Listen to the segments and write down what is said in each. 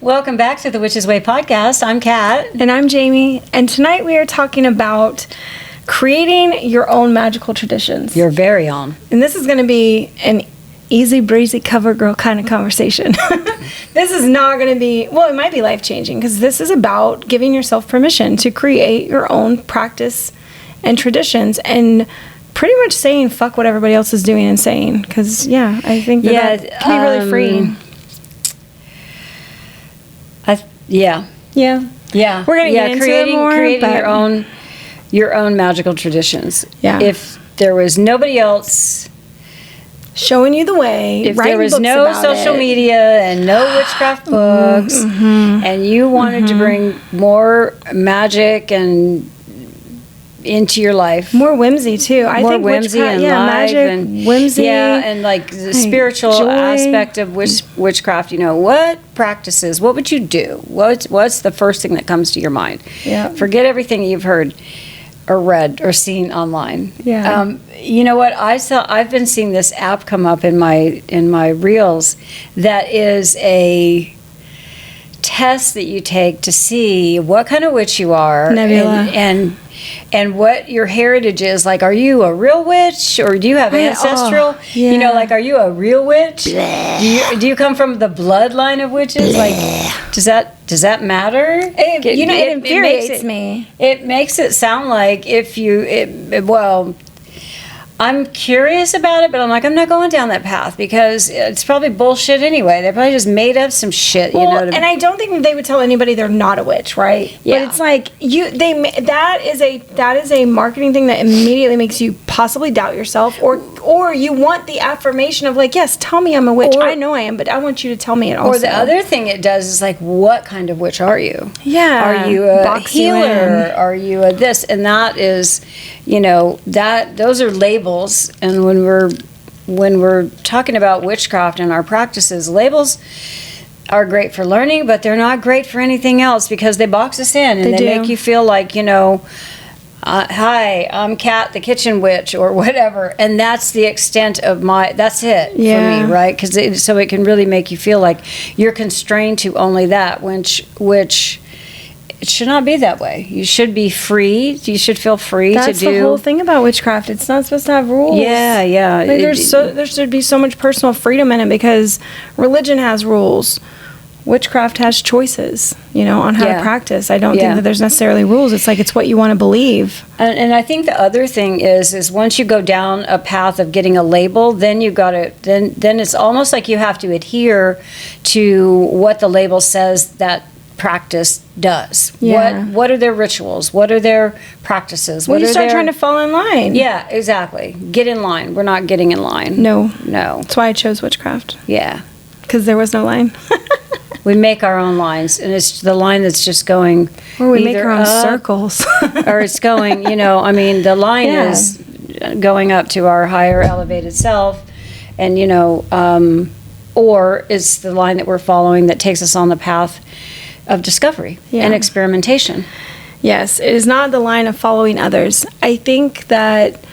Welcome back to the Witch's Way podcast. I'm Kat. And I'm Jamie. And tonight we are talking about creating your own magical traditions. Your very own. And this is going to be an easy breezy cover girl kind of conversation. This is not going to be, well, it might be life-changing because this is about giving yourself permission to create your own practice and traditions and pretty much saying fuck what everybody else is doing and saying. Because, I think that can be really freeing. Yeah. We're going to get into it more. Creating your own magical traditions. Yeah. If there was nobody else showing you the way, if there was no social media and no witchcraft books, and you wanted to bring more magic and into your life, more whimsy too. I think whimsy and magic, and whimsy, and like the spiritual joy. aspect of witchcraft. You know, what practices? What would you do? What's the first thing that comes to your mind? Yeah. Forget everything you've heard or read or seen online. Yeah. You know what? I've been seeing this app come up in my reels that is a test that you take to see what kind of witch you are. Nebula. And what your heritage is. Like, are you a real witch or do you have ancestral? You know, like, are you a real witch? Do you come from the bloodline of witches? Like, does that matter? It infuriates me. It makes it sound like I'm curious about it, but I'm like, I'm not going down that path because it's probably bullshit anyway. They probably just made up some shit, and I don't think they would tell anybody they're not a witch, right? Yeah. But it's like that is a marketing thing that immediately makes you possibly doubt yourself, or you want the affirmation of like, yes, tell me I'm a witch. I know I am, but I want you to tell me it also. Or the other thing it does is like, what kind of witch are you? Yeah. Are you a healer? Are you a this? And that is, those are labels. And when we're talking about witchcraft and our practices, labels are great for learning, but they're not great for anything else because they box us in and they make you feel like, hi, I'm Kat, the kitchen witch, or whatever, and that's the extent of that's it for me, right? Because so it can really make you feel like you're constrained to only that, which it should not be that way. You should be free. You should feel free to do. That's the whole thing about witchcraft. It's not supposed to have rules. Yeah. Like there should be so much personal freedom in it because religion has rules. Witchcraft has choices, on how to practice. I don't think that there's necessarily rules. It's like it's what you want to believe. And I think the other thing is once you go down a path of getting a label, then you got to then it's almost like you have to adhere to what the label says that practice does. What are their rituals? What are their practices? You start trying to fall in line. Yeah, exactly. Get in line. We're not getting in line. No. That's why I chose witchcraft. Yeah. Because there was no line. We make our own lines, and it's the line that's just going. Or we make our own circles. Or it's going, the line is going up to our higher elevated self, and, or it's the line that we're following that takes us on the path of discovery and experimentation. Yes, it is not the line of following others. I think that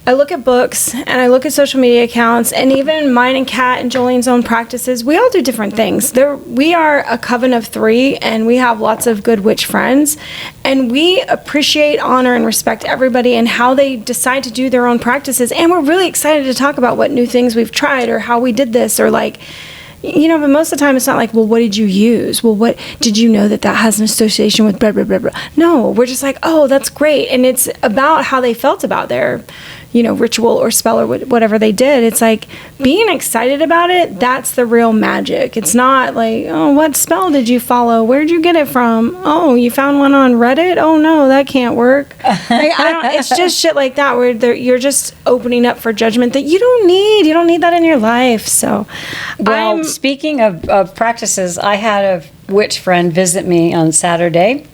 I look at books and I look at social media accounts and even mine and Kat and Jolene's own practices. We all do different things. We are a coven of 3 and we have lots of good witch friends, and we appreciate, honor, and respect everybody and how they decide to do their own practices. And we're really excited to talk about what new things we've tried or how we did this, or like, but most of the time it's not like, well, what did you use? Well, what did you know that has an association with blah, blah, blah, blah. No, we're just like, oh, that's great. And it's about how they felt about their, ritual or spell or whatever they did. It's like being excited about it. That's the real magic. It's not like, oh, what spell did you follow? Where'd you get it from? Oh, you found one on Reddit? Oh no, that can't work. It's just shit like that where you're just opening up for judgment that you don't need. You don't need that in your life. So, speaking of practices, I had a witch friend visit me on Saturday.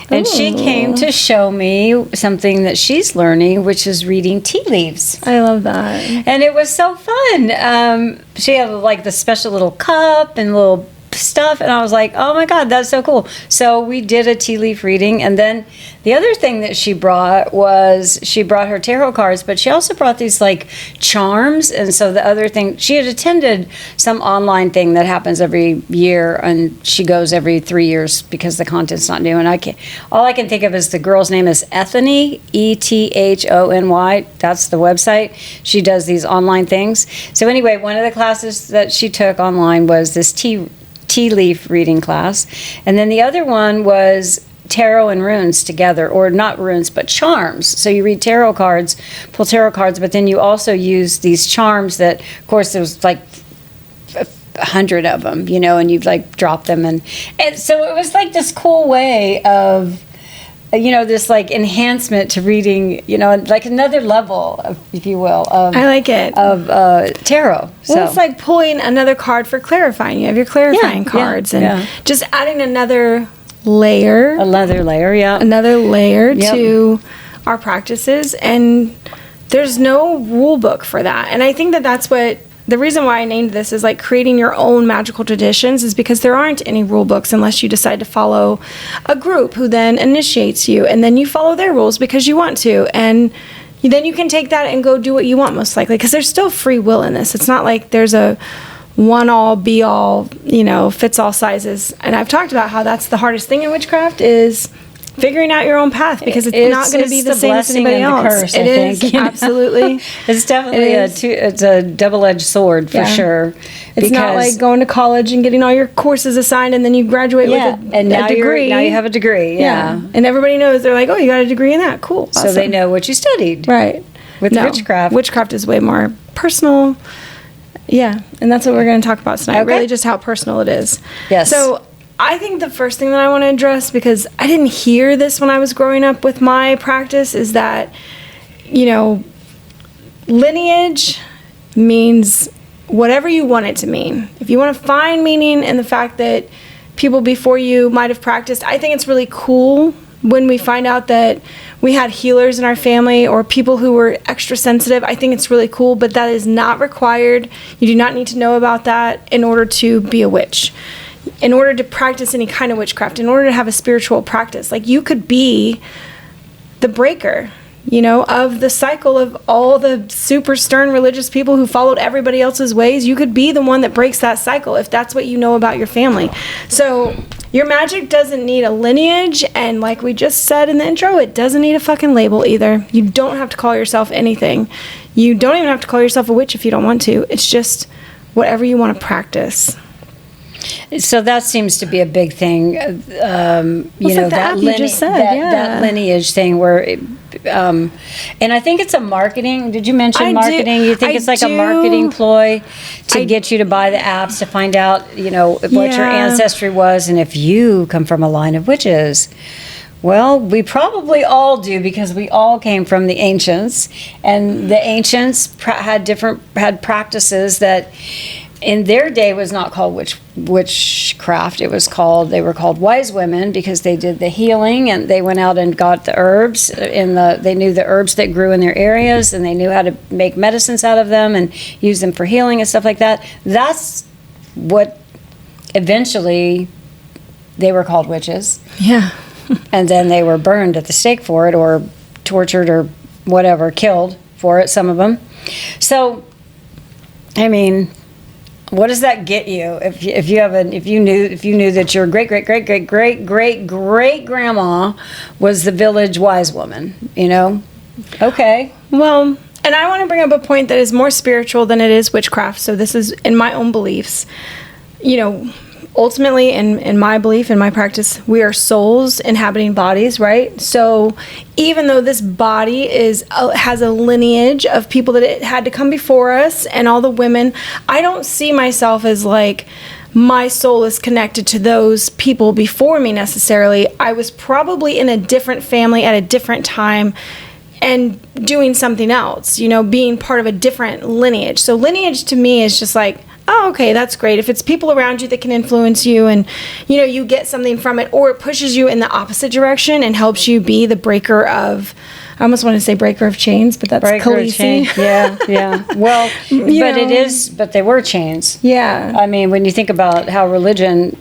And she came to show me something that she's learning, which is reading tea leaves. I love that. And it was so fun. She had like the special little cup and little stuff, and I was like, oh my God, that's so cool. So we did a tea leaf reading, and then the other thing that she brought her tarot cards, but she also brought these like charms. And so the other thing, she had attended some online thing that happens every year, and she goes every 3 years because the content's not new. And all I can think of is the girl's name is Ethony, Ethony. That's the website. She does these online things. So anyway, one of the classes that she took online was this tea leaf reading class, and then the other one was tarot and runes together, or not runes but charms. So you read tarot cards, pull tarot cards, but then you also use these charms that, of course, there's like 100 of them, and you'd like drop them, and so it was like this cool way of this like enhancement to reading, like another level of, if you will, of, I like it, of tarot. Well, it's like pulling another card for clarifying. You have your clarifying cards, and just adding another layer to our practices. And there's no rule book for that. And I think that that's what the reason why I named this is like creating your own magical traditions, is because there aren't any rule books unless you decide to follow a group who then initiates you, and then you follow their rules because you want to, and then you can take that and go do what you want, most likely, because there's still free will in this. It's not like there's a one all be all, fits all sizes. And I've talked about how that's the hardest thing in witchcraft, is figuring out your own path, because it's not going to be the same as anybody else. Curse, it is, absolutely. It's definitely it's a double-edged sword for sure. It's not like going to college and getting all your courses assigned and then you graduate with a degree. Now you have a degree. Yeah. And everybody knows, they're like, oh, you got a degree in that. Cool. Awesome. So they know what you studied. Right. With witchcraft. Witchcraft is way more personal. Yeah. And that's what we're going to talk about tonight. Okay. Really just how personal it is. Yes. So I think the first thing that I want to address, because I didn't hear this when I was growing up with my practice, is that, lineage means whatever you want it to mean. If you want to find meaning in the fact that people before you might have practiced, I think it's really cool when we find out that we had healers in our family or people who were extra sensitive. I think it's really cool, but that is not required. You do not need to know about that in order to be a witch. In order to practice any kind of witchcraft, in order to have a spiritual practice, like you could be the breaker, of the cycle of all the super stern religious people who followed everybody else's ways. You could be the one that breaks that cycle if that's what you know about your family. So your magic doesn't need a lineage, and like we just said in the intro, it doesn't need a fucking label either. You don't have to call yourself anything. You don't even have to call yourself a witch if you don't want to. It's just whatever you want to practice. So that seems to be a big thing, that lineage thing where, and I think it's a marketing. Did you mention marketing? You think it's like a marketing ploy to get you to buy the apps to find out, what your ancestry was, and if you come from a line of witches. Well, we probably all do, because we all came from the ancients, and the ancients had practices that in their day was not called witchcraft. They were called wise women, because they did the healing, and they went out and got the herbs they knew the herbs that grew in their areas, and they knew how to make medicines out of them and use them for healing and stuff like that. That's what eventually they were called witches. Yeah. And then they were burned at the stake for it, or tortured, or whatever, killed for it, some of them. So, I mean, what does that get you if you knew that your great grandma was the village wise woman, Okay. Well, and I want to bring up a point that is more spiritual than it is witchcraft. So this is in my own beliefs. Ultimately, in my belief, in my practice, we are souls inhabiting bodies, right? So even though this body has a lineage of people that it had to come before us, and all the women, I don't see myself as like my soul is connected to those people before me necessarily. I was probably in a different family at a different time and doing something else, being part of a different lineage. So lineage to me is just like, oh, okay, that's great. If it's people around you that can influence you, and, you get something from it, or it pushes you in the opposite direction and helps you be the breaker of I almost want to say breaker of chains, but that's Khaleesi. Yeah. Well, but they were chains. Yeah. I mean, when you think about how religion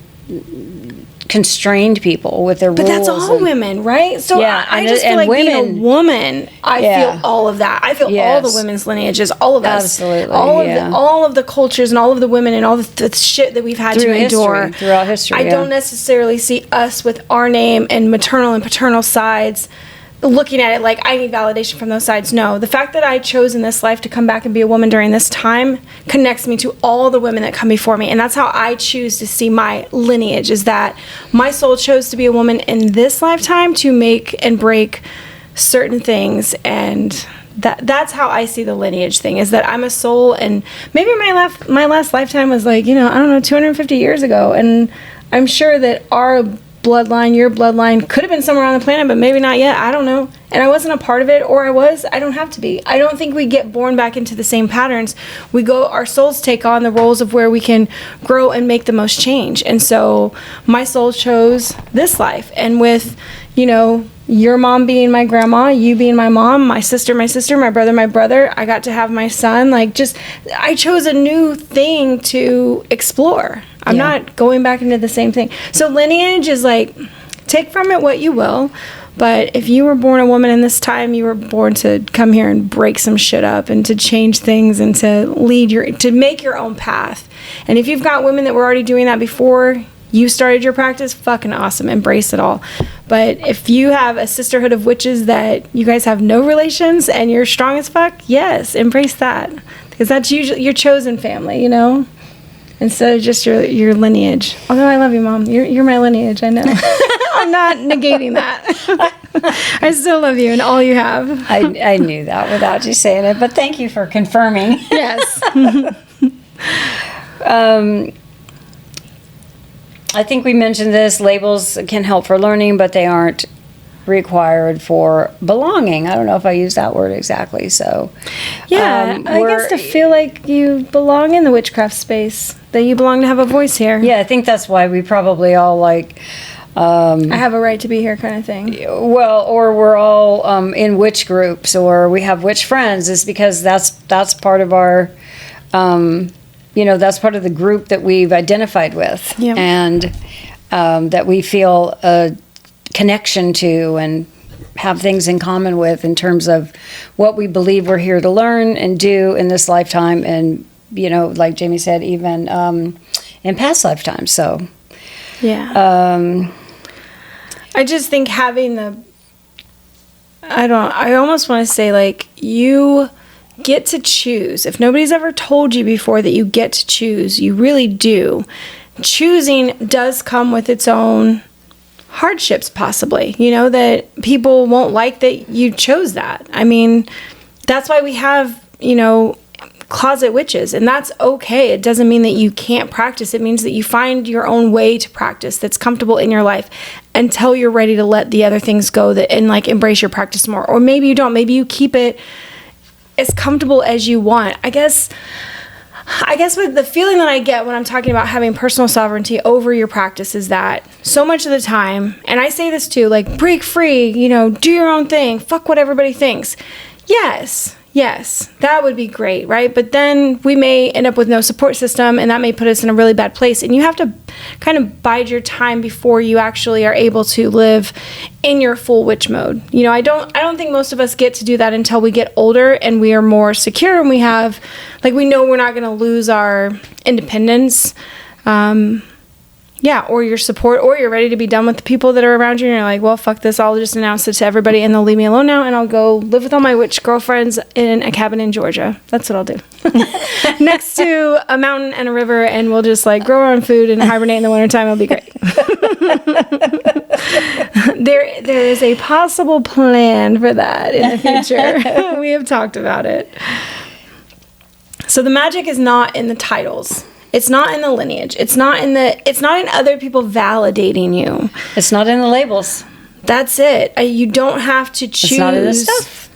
constrained people with their rules. But that's all women, right? So I just feel like women, being a woman, I feel all of that. I feel all the women's lineages, all of us. Absolutely. All of the cultures and all of the women and all the shit that we've had to endure. Throughout history. I don't necessarily see us with our name and maternal and paternal sides looking at it like I need validation from those sides. No, the fact that I chose in this life to come back and be a woman during this time connects me to all the women that come before me. And that's how I choose to see my lineage, is that my soul chose to be a woman in this lifetime to make and break certain things. And that's how I see the lineage thing, is that I'm a soul, and maybe my last lifetime was like, I don't know, 250 years ago. And I'm sure that our bloodline, your bloodline could have been somewhere on the planet, but maybe not yet. I don't know. And I wasn't a part of it, or I was. I don't have to be. I don't think we get born back into the same patterns. Our souls take on the roles of where we can grow and make the most change. And so my soul chose this life. And with, your mom being my grandma, you being my mom, my sister, my brother, I got to have my son. I chose a new thing to explore. I'm not going back into the same thing. So lineage is take from it what you will. But if you were born a woman in this time, you were born to come here and break some shit up and to change things and to make your own path. And if you've got women that were already doing that before you started your practice, fucking awesome. Embrace it all. But if you have a sisterhood of witches that you guys have no relations and you're strong as fuck, yes, embrace that. Because that's usually your chosen family, instead of just your lineage. Although I love you, Mom. You're my lineage, I know. I'm not negating that. I still love you and all you have. I knew that without you saying it, but thank you for confirming. Yes. I think we mentioned this. Labels can help for learning, but they aren't required for belonging. I don't know if I use that word exactly. So, I guess to feel like you belong in the witchcraft space, that you belong to have a voice here. Yeah, I think that's why we probably all I have a right to be here kind of thing. Well, or we're all in witch groups, or we have witch friends, is because that's part of our that's part of the group that we've identified with, and that we feel a connection to and have things in common with in terms of what we believe we're here to learn and do in this lifetime, and like Jamie said, even in past lifetimes. So I just think having I almost want to say you get to choose. If nobody's ever told you before that you get to choose, you really do. Choosing does come with its own hardships, possibly, that people won't like that you chose that. I mean, that's why we have, closet witches, and that's okay. It doesn't mean that you can't practice. It means that you find your own way to practice that's comfortable in your life until you're ready to let the other things go and embrace your practice more. Or maybe you don't. Maybe you keep it as comfortable as you want. I guess with the feeling that I get when I'm talking about having personal sovereignty over your practice is that so much of the time, and I say this too, break free, do your own thing, fuck what everybody thinks. Yes, that would be great, right? But then we may end up with no support system, and that may put us in a really bad place. And you have to kind of bide your time before you actually are able to live in your full witch mode. I don't think most of us get to do that until we get older and we are more secure, and we have, we know we're not going to lose our independence. Or your support, or you're ready to be done with the people that are around you, and you're like, well, fuck this, I'll just announce it to everybody, and they'll leave me alone now, and I'll go live with all my witch girlfriends in a cabin in Georgia. That's what I'll do. Next to a mountain and a river, and we'll just grow our own food and hibernate in the wintertime. It'll be great. There is a possible plan for that in the future. We have talked about it. So the magic is not in the titles. It's not in the lineage. It's not in other people validating you. It's not in the labels. That's it. You don't have to choose. It's not in the stuff.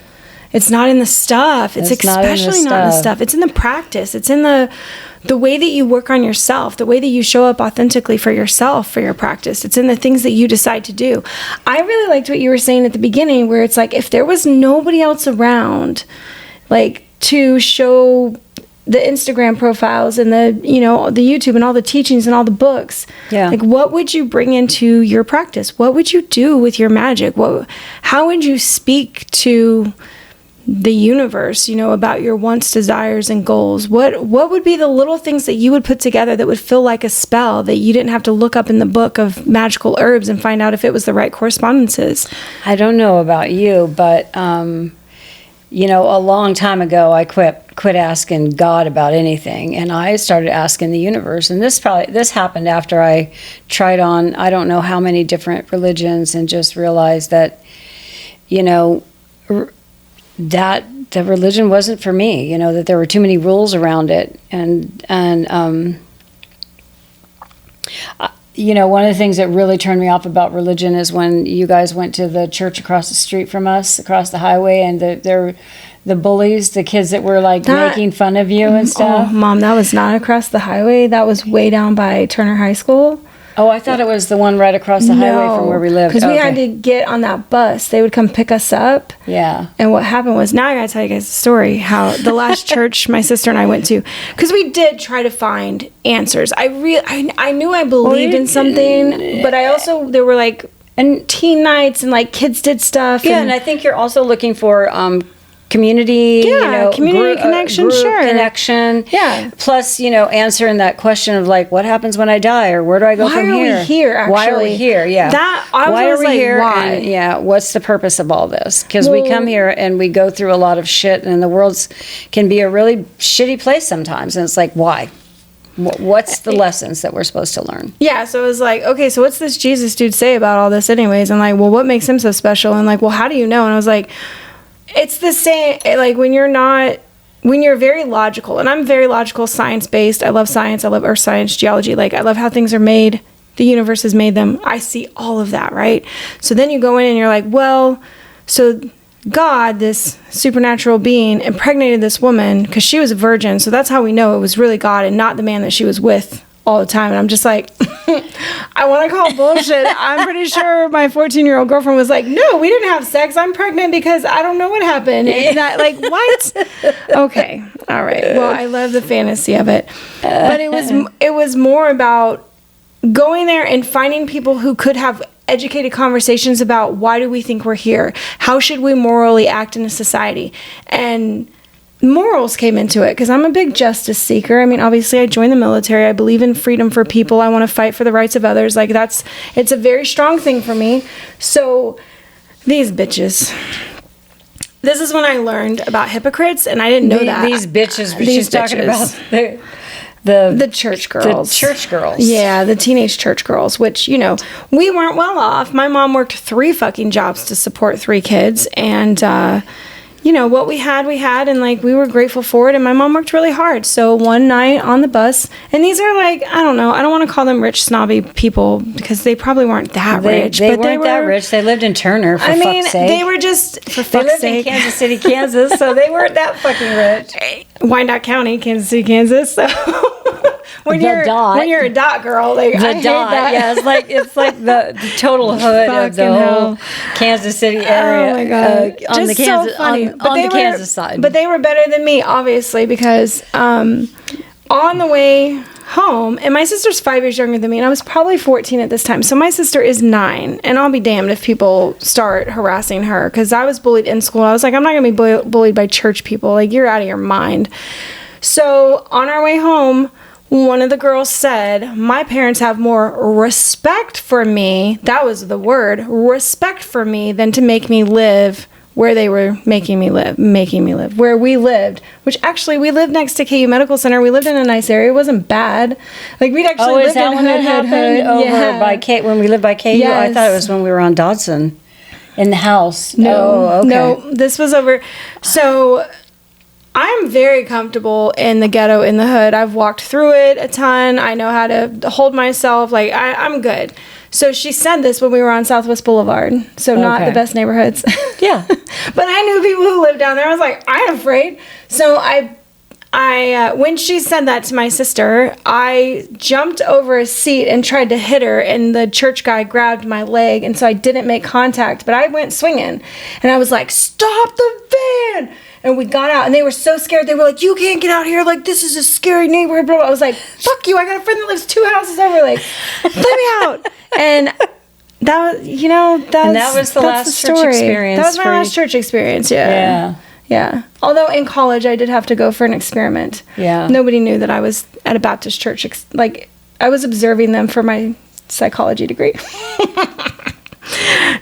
It's not in the stuff. It's especially not in the stuff. It's in the practice. It's in the the way that you work on yourself, the way that you show up authentically for yourself, for your practice. It's in the things that you decide to do. I really liked what you were saying at the beginning, where it's like, if there was nobody else around, like, to show the Instagram profiles and the, you know, the YouTube and all the teachings and all the books. Yeah. Like, what would you bring into your practice? What would you do with your magic? How would you speak to the universe, you know, about your wants, desires, and goals? What would be the little things that you would put together that would feel like a spell, that you didn't have to look up in the book of magical herbs and find out if it was the right correspondences? I don't know about you, but you know, a long time ago, I quit asking God about anything, and I started asking the universe. And this happened after I tried on, I don't know how many different religions, and just realized that, you know, that the religion wasn't for me. You know, that there were too many rules around it, and you know, one of the things that really turned me off about religion is when you guys went to the church across the street from us, across the highway, and the bullies, the kids that were like making fun of you and stuff. Oh, Mom, that was not across the highway. That was way down by Turner High School. Oh, I thought it was the one right across the highway from where we lived. Because we had to get on that bus. They would come pick us up. Yeah. And what happened was, now I got to tell you guys the story, how the last church my sister and I went to, because we did try to find answers. I knew I believed in something, but I also, there were like teen nights and like kids did stuff. Yeah, and I think you're also looking for community, yeah, you know, community connection, group sure, connection, yeah. Plus, you know, answering that question of like, what happens when I die, or where do I go from here? Why are we here? Actually, why are we here? Yeah, why are we here? Why? And, yeah, what's the purpose of all this? Because we come here and we go through a lot of shit, and the world can be a really shitty place sometimes, and it's like, why? What's the lessons that we're supposed to learn? Yeah, so it was like, okay, so what's this Jesus dude say about all this anyways? And like, well, what makes him so special? And like, well, how do you know? And I was like, it's the same, like when you're very logical, and I'm very logical, science-based. I love science. I love earth science, geology. Like, I love how things are made. The universe has made them. I see all of that, right? So then you go in and you're like, well, so God, this supernatural being, impregnated this woman because she was a virgin. So that's how we know it was really God and not the man that she was with all the time. And I'm just like, I want to call bullshit. I'm pretty sure my 14-year-old girlfriend was like, no, we didn't have sex. I'm pregnant because I don't know what happened. And that, like, what? Okay. All right. Well, I love the fantasy of it. But it was more about going there and finding people who could have educated conversations about, why do we think we're here? How should we morally act in a society? And morals came into it because I'm a big justice seeker. I mean, obviously I joined the military. I believe in freedom for people. I want to fight for the rights of others. Like, it's a very strong thing for me. So these bitches, this is when I learned about hypocrites, and I didn't know that. These bitches, but she's talking about the church girls. The church girls. Yeah, the teenage church girls, which, you know, we weren't well off. My mom worked 3 fucking jobs to support 3 kids, and you know, what we had, and like, we were grateful for it. And my mom worked really hard. So one night on the bus, and these are like, I don't know, I don't want to call them rich, snobby people because they probably weren't that rich. They weren't that rich. They lived in Turner, for fuck's sake. They were just, for fuck's sake. They lived in Kansas City, Kansas, so they weren't that fucking rich. Wyandotte County, Kansas City, Kansas. So when you're a dot girl, like, I hate that. Yeah, it's like the total hood of the whole Kansas City area. Oh my god, on just the Kansas, so funny. on the Kansas side. But they were better than me, obviously, because on the way home, and my sister's 5 years younger than me, and I was probably 14 at this time. So my sister is 9, and I'll be damned if people start harassing her, because I was bullied in school. I was like, I'm not gonna be bullied by church people. Like, you're out of your mind. So on our way home, one of the girls said, my parents have more respect for me, that was the word, respect for me, than to make me live where they were making me live, where we lived, which actually, we lived next to KU Medical Center. We lived in a nice area. It wasn't bad. Like, we'd actually lived in hood. Over by when we lived by KU? Yes. I thought it was when we were on Dodson in the house. No, no, this was over. So I'm very comfortable in the ghetto, in the hood. I've walked through it a ton. I know how to hold myself. Like, I'm good. So she said this when we were on Southwest Boulevard. So not the best neighborhoods. Yeah. But I knew people who lived down there. I was like, I ain't afraid. So I when she said that to my sister, I jumped over a seat and tried to hit her, and the church guy grabbed my leg, and so I didn't make contact, but I went swinging, and I was like, stop the van! And we got out, and they were so scared. They were like, you can't get out here. Like, this is a scary neighborhood. Blah, blah. I was like, fuck you. I got a friend that lives 2 houses over. Like, let me out. And that was, you know, that was the last church experience. That was my last church experience, Yeah. Although in college, I did have to go for an experiment. Yeah. Nobody knew that I was at a Baptist church. Like, I was observing them for my psychology degree.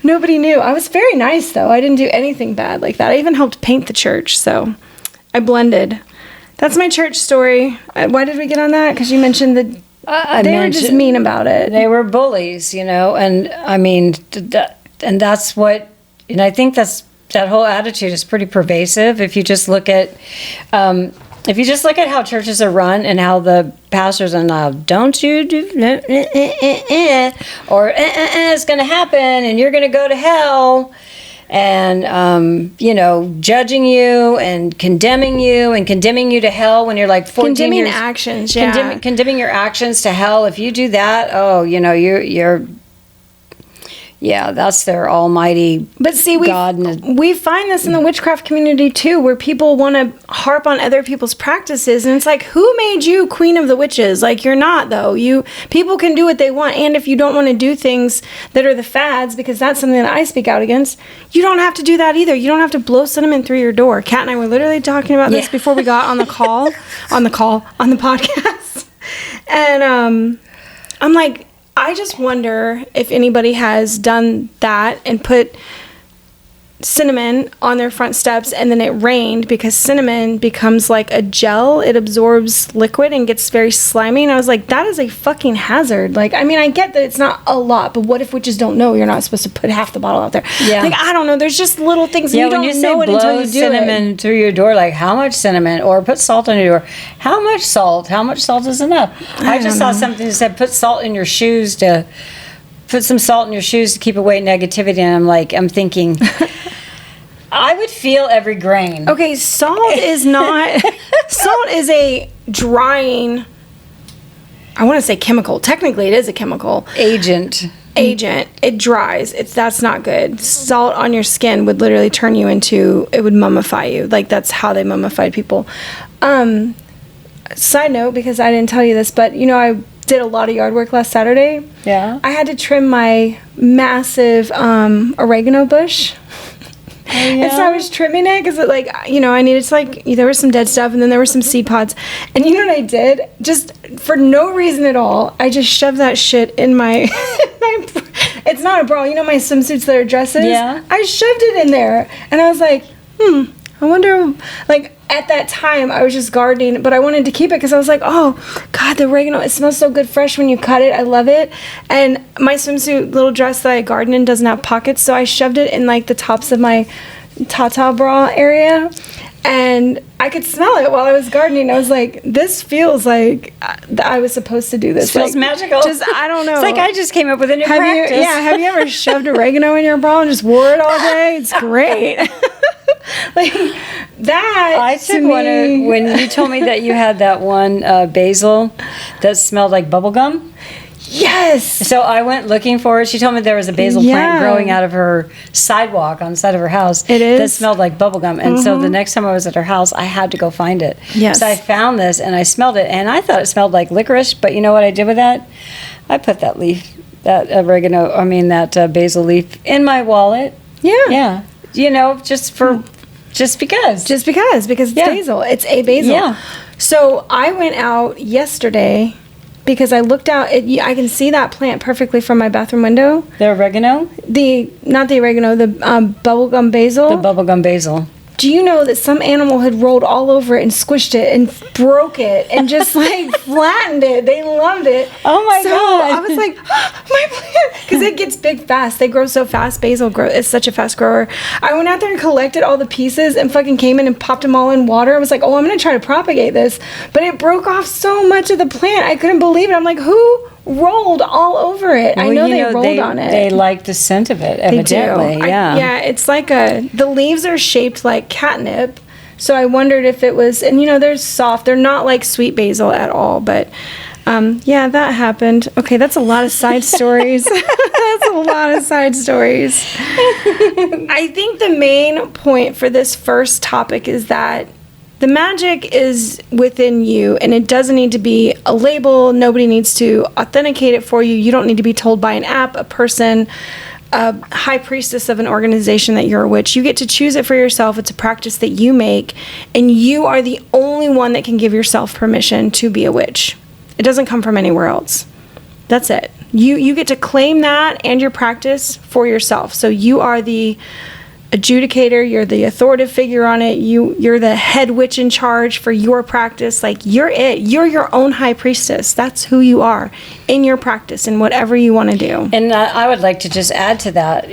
Nobody knew. I was very nice, though. I didn't do anything bad like that. I even helped paint the church, so I blended. That's my church story. Why did we get on that? Because you mentioned that they were just mean about it. They were bullies, you know, and I mean, and that's what, and I think that whole attitude is pretty pervasive. If you just look at, how churches are run and how the pastors are don't you do, or it's going to happen and you're going to go to hell, and judging you and condemning you to hell when you're like 14 condemning years. Actions, condemning your actions to hell. If you do that, you're that's their almighty. But see, we find this in the witchcraft community too, where people want to harp on other people's practices, and it's like, who made you queen of the witches? Like, you're not, though. People can do what they want, and if you don't want to do things that are the fads, because that's something that I speak out against, you don't have to do that either. You don't have to blow cinnamon through your door. Kat and I were literally talking about this before we got on the podcast, and I'm like, I just wonder if anybody has done that and put cinnamon on their front steps and then it rained, because cinnamon becomes like a gel. It absorbs liquid and gets very slimy. And I was like, that is a fucking hazard. Like, I mean, I get that it's not a lot, but what if witches don't know you're not supposed to put half the bottle out there? Yeah. Like, I don't know. There's just little things. Yeah, you don't when you know say it until you do cinnamon through your door, like, how much cinnamon? Or put salt on your door. How much salt? How much salt is enough? I just saw something that said put salt in your shoes put some salt in your shoes to keep away negativity, and I'm thinking, I would feel every grain. Okay, salt is a drying, I want to say chemical. Technically, it is a chemical. Agent. It dries. That's not good. Salt on your skin would literally turn you into, it would mummify you. Like, that's how they mummified people. Side note, because I didn't tell you this, but I did a lot of yard work last Saturday. Yeah. I had to trim my massive oregano bush. Oh, yeah? And so I was trimming it because I needed to, there was some dead stuff and then there were some seed pods. And you know what I did? Just for no reason at all, I just shoved that shit in my, it's not a bra, my swimsuits that are dresses? Yeah. I shoved it in there and I was like, I wonder, at that time, I was just gardening, but I wanted to keep it because I was like, oh, God, the oregano, it smells so good fresh when you cut it. I love it. And my swimsuit little dress that I garden in doesn't have pockets, so I shoved it in, the tops of my Tata bra area, and I could smell it while I was gardening. I was like, this feels like I was supposed to do this. It feels magical. I don't know. It's like I just came up with a new practice. Have you ever shoved oregano in your bra and just wore it all day? It's great. That I took one when you told me that you had that one basil that smelled like bubble gum. Yes. So I went looking for it. She told me there was a basil plant growing out of her sidewalk on the side of her house. It is. That smelled like bubble gum. And so the next time I was at her house, I had to go find it. Yes. So I found this and I smelled it, and I thought it smelled like licorice. But you know what I did with that? I put that basil leaf in my wallet. Yeah. Yeah. Just because it's basil. It's a basil. Yeah. So I went out yesterday because I looked out. I can see that plant perfectly from my bathroom window. The oregano? Not the oregano. The bubblegum basil. The bubblegum basil. Do you know that some animal had rolled all over it and squished it and broke it and just flattened it? They loved it. Oh my God. I was like, my plant, because it gets big fast. They grow so fast. Basil is such a fast grower. I went out there and collected all the pieces and fucking came in and popped them all in water. I was like, oh, I'm going to try to propagate this. But it broke off so much of the plant. I couldn't believe it. I'm like, who rolled all over it? Well, I know they rolled on it. They like the scent of it, evidently. They do. Yeah. It's like the leaves are shaped like catnip. So I wondered if it was, and they're soft. They're not like sweet basil at all, but yeah, that happened. Okay, that's a lot of side stories. That's a lot of side stories. I think the main point for this first topic is that the magic is within you, and it doesn't need to be a label. Nobody needs to authenticate it for you. You don't need to be told by an app, a person, a high priestess of an organization that you're a witch. You get to choose it for yourself. It's a practice that you make, and you are the only one that can give yourself permission to be a witch. It doesn't come from anywhere else. That's it. You get to claim that and your practice for yourself. So you are the adjudicator, you're the authoritative figure on it, you're the head witch in charge for your practice. Like, you're your own high priestess. That's who you are in your practice and whatever you want to do. And I would like to just add to that,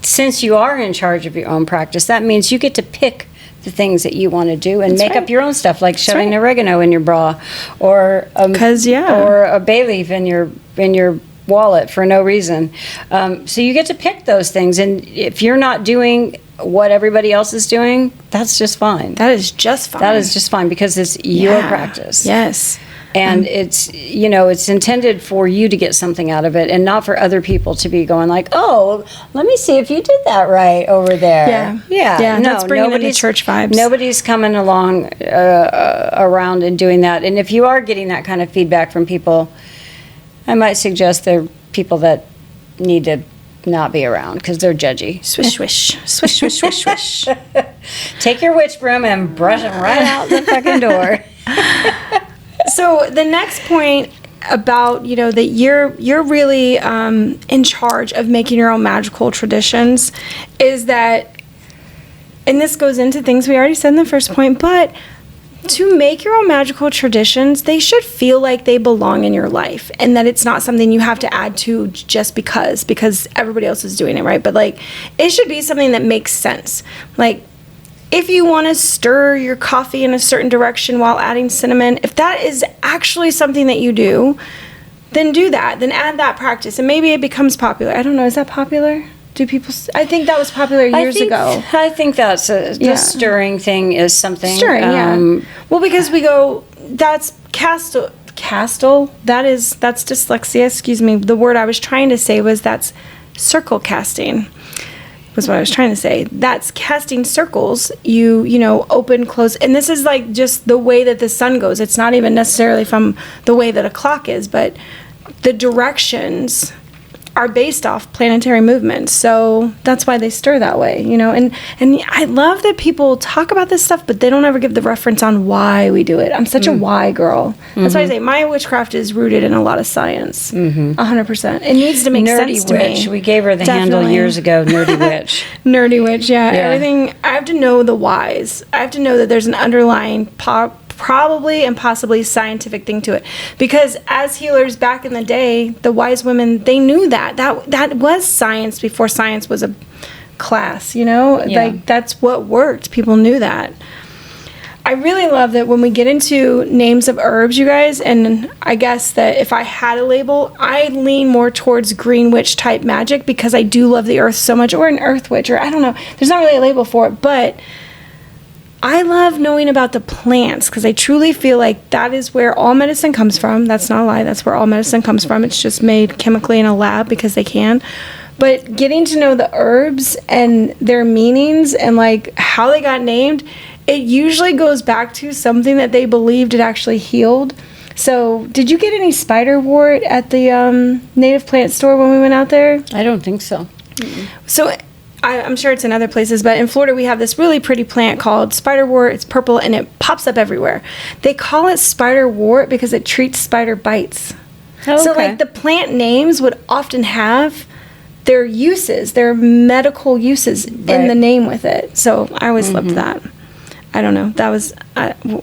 since you are in charge of your own practice, that means you get to pick the things that you want to do and make up your own stuff, like shoving oregano in your bra, or or a bay leaf in your wallet for no reason. So you get to pick those things, and if you're not doing what everybody else is doing, that's just fine. That is just fine. That is just fine, because it's your practice. Yes. And it's, it's intended for you to get something out of it, and not for other people to be going like, oh, let me see if you did that right over there. Yeah. No, that's bringing in the church vibes. Nobody's coming along around and doing that. And if you are getting that kind of feedback from people, I might suggest they're people that need to not be around, because they're judgy. Swish, swish. Swish, swish, swish, swish. Take your witch broom and brush them right out the fucking door. So the next point about, that you're really in charge of making your own magical traditions is that, and this goes into things we already said in the first point, but to make your own magical traditions, they should feel like they belong in your life, and that it's not something you have to add to just because everybody else is doing it, right? But like, it should be something that makes sense. Like, if you want to stir your coffee in a certain direction while adding cinnamon, if that is actually something that you do, then do that. Then add that practice, and maybe it becomes popular. I don't know. Is that popular? Do people? I think that was popular years ago. I think that's the stirring thing is something. Stirring, yeah. Well, because we go, that's castle. That's dyslexia. Excuse me. The word I was trying to say was that's circle casting. Was what I was trying to say. That's casting circles. You open, close, and this is like just the way that the sun goes. It's not even necessarily from the way that a clock is, but the directions are based off planetary movements. So that's why they stir that way, and I love that people talk about this stuff, but they don't ever give the reference on why we do it. I'm such a why girl. That's why I say my witchcraft is rooted in a lot of science. 100%. It needs to make sense to witch. me. We gave her the handle years ago, nerdy witch. Nerdy witch, yeah. Everything, I have to know the whys. I have to know that there's an underlying probably and possibly scientific thing to it, because as healers back in the day, the wise women, they knew that was science before science was a class, like that's what worked. People knew that. I really love that when we get into names of herbs, you guys, and I guess that if I had a label, I lean more towards green witch type magic, because I do love the earth so much, or an earth witch, or I don't know, there's not really a label for it, but I love knowing about the plants, because I truly feel like that is where all medicine comes from. That's not a lie. That's where all medicine comes from. It's just made chemically in a lab because they can. But getting to know the herbs and their meanings and like how they got named, it usually goes back to something that they believed it actually healed. So did you get any spiderwort at the native plant store when we went out there? I don't think so. So I'm sure it's in other places, but in Florida we have this really pretty plant called spiderwort. It's purple and it pops up everywhere. They call it spiderwort because it treats spider bites. Oh, okay. So like the plant names would often have their uses, their medical uses in the name with it. So I always loved that. I don't know. That was,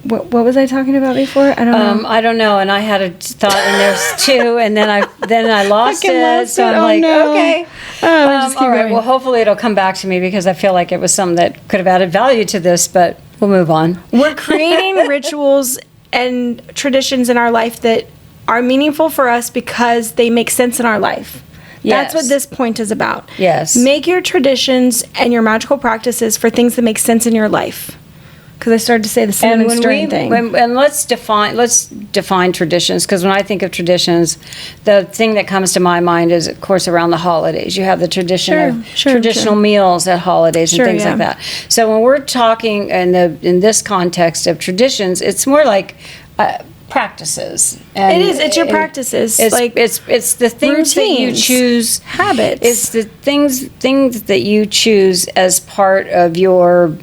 what was I talking about before? I don't know. I don't know. And I had a thought in there too, and then I lost it. So I'm like, okay. All right. Well, hopefully it'll come back to me, because I feel like it was something that could have added value to this, but we'll move on. We're creating rituals and traditions in our life that are meaningful for us because they make sense in our life. Yes. That's what this point is about. Yes. Make your traditions and your magical practices for things that make sense in your life. because I started to say the cinnamon stirring thing. And let's define traditions, because when I think of traditions, the thing that comes to my mind is, of course, around the holidays. You have the tradition of traditional meals at holidays and things like that. So when we're talking in this context of traditions, it's more like practices. And it is. It's your practices. It's the things that you choose. Habits. It's the things that you choose as part of your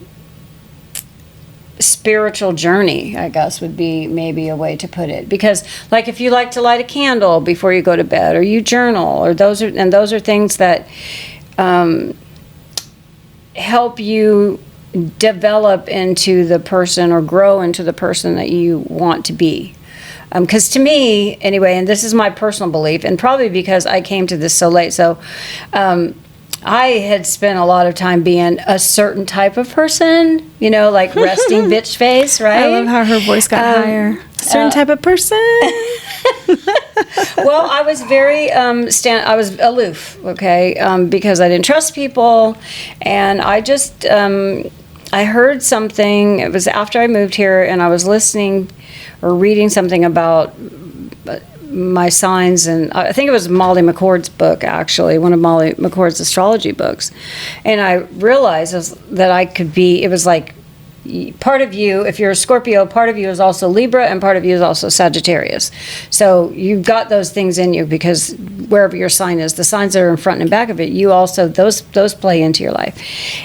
spiritual journey, I guess, would be maybe a way to put it. Because, like, if you like to light a candle before you go to bed, or you journal, or those are things that help you develop into the person, or grow into the person that you want to be. Because to me, anyway, and this is my personal belief, and probably because I came to this so late, so I had spent a lot of time being a certain type of person, like resting bitch face, right? I love how her voice got higher. Certain type of person. Well, I was very I was aloof, okay, because I didn't trust people, and I just I heard something. It was after I moved here, and I was listening or reading something about my signs, and I think it was Molly McCord's book, actually, one of Molly McCord's astrology books. And I realized that I could be, it was like, part of you, if you're a Scorpio, part of you is also Libra, and part of you is also Sagittarius. So you've got those things in you, because wherever your sign is, the signs that are in front and back of it, you also, those play into your life.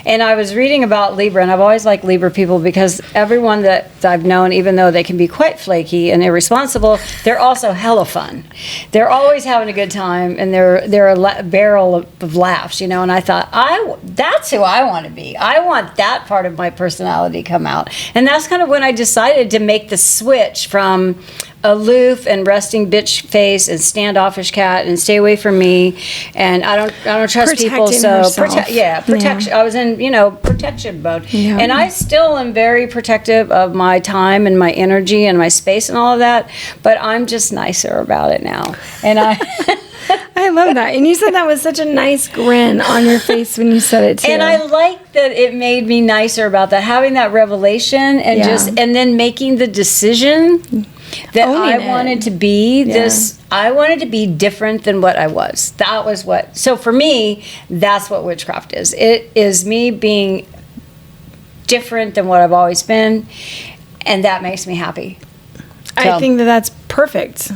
And I was reading about Libra, and I've always liked Libra people, because everyone that I've known, even though they can be quite flaky and irresponsible, they're also hella fun. They're always having a good time, and they're a barrel of laughs, and I thought, that's who I want to be. I want that part of my personality come out. And that's kind of when I decided to make the switch from aloof and resting bitch face and standoffish cat and stay away from me, and I don't trust people, so protection. I was in protection mode, and I still am very protective of my time and my energy and my space and all of that, but I'm just nicer about it now. And I love that. And you said that with such a nice grin on your face when you said it too. And I like that it made me nicer about that, having that revelation, and and then making the decision that I wanted to be this. I wanted to be different than what I was. That was what. So for me, that's what witchcraft is. It is me being different than what I've always been, and that makes me happy. I think that's perfect.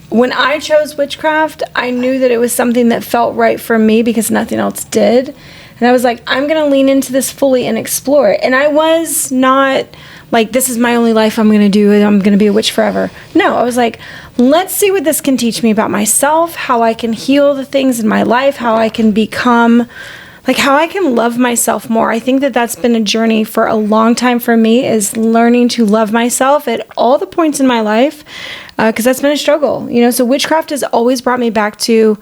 When I chose witchcraft, I knew that it was something that felt right for me, because nothing else did. And I was like, I'm going to lean into this fully and explore it. And I was not like, this is my only life, I'm going to do it, I'm going to be a witch forever. No, I was like, let's see what this can teach me about myself, how I can heal the things in my life, how I can become, like, how I can love myself more. I think that that's been a journey for a long time for me, is learning to love myself at all the points in my life, because that's been a struggle. So witchcraft has always brought me back to,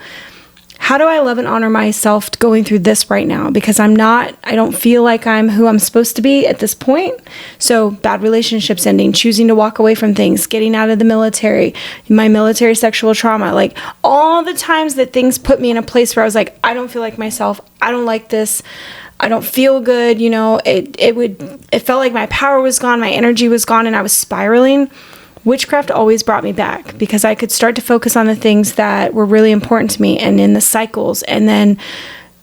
how do I love and honor myself going through this right now? Because I don't feel like I'm who I'm supposed to be at this point. So bad relationships ending, choosing to walk away from things, getting out of the military, my military sexual trauma, like all the times that things put me in a place where I was like, I don't feel like myself. I don't like this. I don't feel good. It felt like my power was gone. My energy was gone, and I was spiraling. Witchcraft always brought me back, because I could start to focus on the things that were really important to me, and in the cycles, and then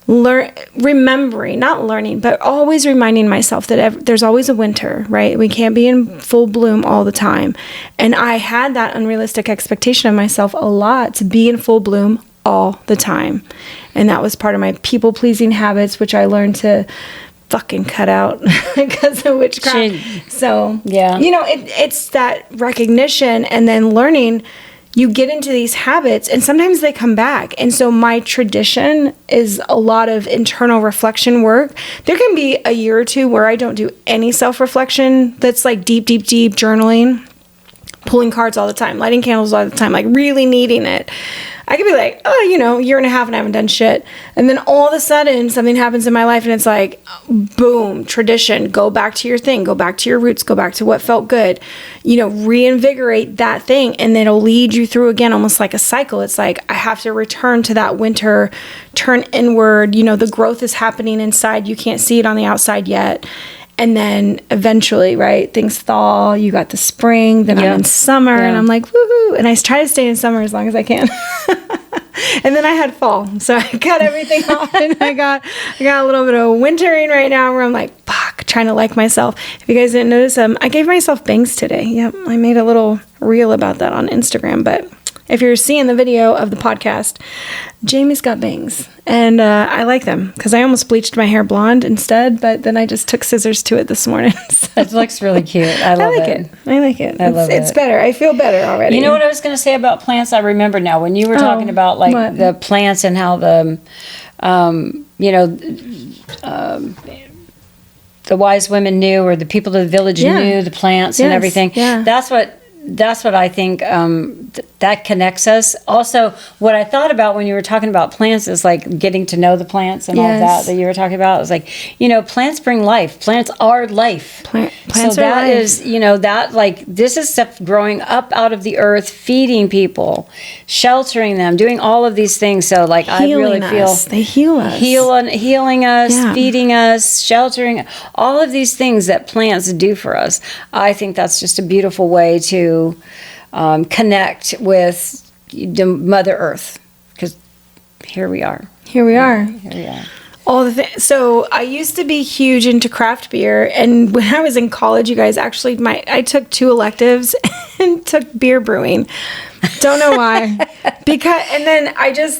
not learning, but always reminding myself that there's always a winter, right? We can't be in full bloom all the time. And I had that unrealistic expectation of myself a lot, to be in full bloom all the time. And that was part of my people-pleasing habits, which I learned to fucking cut out because of witchcraft. So it's that recognition, and then learning. You get into these habits, and sometimes they come back. And so my tradition is a lot of internal reflection work. There can be a year or two where I don't do any self-reflection. That's like deep journaling, pulling cards all the time, lighting candles all the time, like really needing it. I could be like, year and a half and I haven't done shit. And then all of a sudden something happens in my life, and it's like, boom, tradition, go back to your thing, go back to your roots, go back to what felt good, reinvigorate that thing. And then it'll lead you through again, almost like a cycle. It's like, I have to return to that winter, turn inward. The growth is happening inside. You can't see it on the outside yet. And then eventually, right, things thaw. You got the spring, then I'm in summer, and I'm like, woohoo. And I try to stay in summer as long as I can. And then I had fall. So I cut everything off, and I got a little bit of wintering right now where I'm like, fuck, trying to like myself. If you guys didn't notice, I gave myself bangs today. Yep, I made a little reel about that on Instagram, but if you're seeing the video of the podcast, Jamie's got bangs, and I like them because I almost bleached my hair blonde instead, but then I just took scissors to it this morning. So. It looks really cute. I like it. I like it. I love it. It's better. I feel better already. You know what I was going to say about plants? I remember now when you were talking about like what? the plants and how the, the wise women knew, or the people of the village knew the plants and everything. Yeah. That's what I think that connects us. Also, what I thought about when you were talking about plants is like getting to know the plants and all that you were talking about. It was like, plants bring life. Plants are life. Plants so are that life. is, that like this is stuff growing up out of the earth, feeding people, sheltering them, doing all of these things. So like Healing I really feel they heal us, healing us, feeding us, sheltering, all of these things that plants do for us. I think that's just a beautiful way to connect with the Mother Earth, because here we are. All the things. So I used to be huge into craft beer, and when I was in college, you guys, actually, I took 2 electives and took beer brewing. Don't know why. And then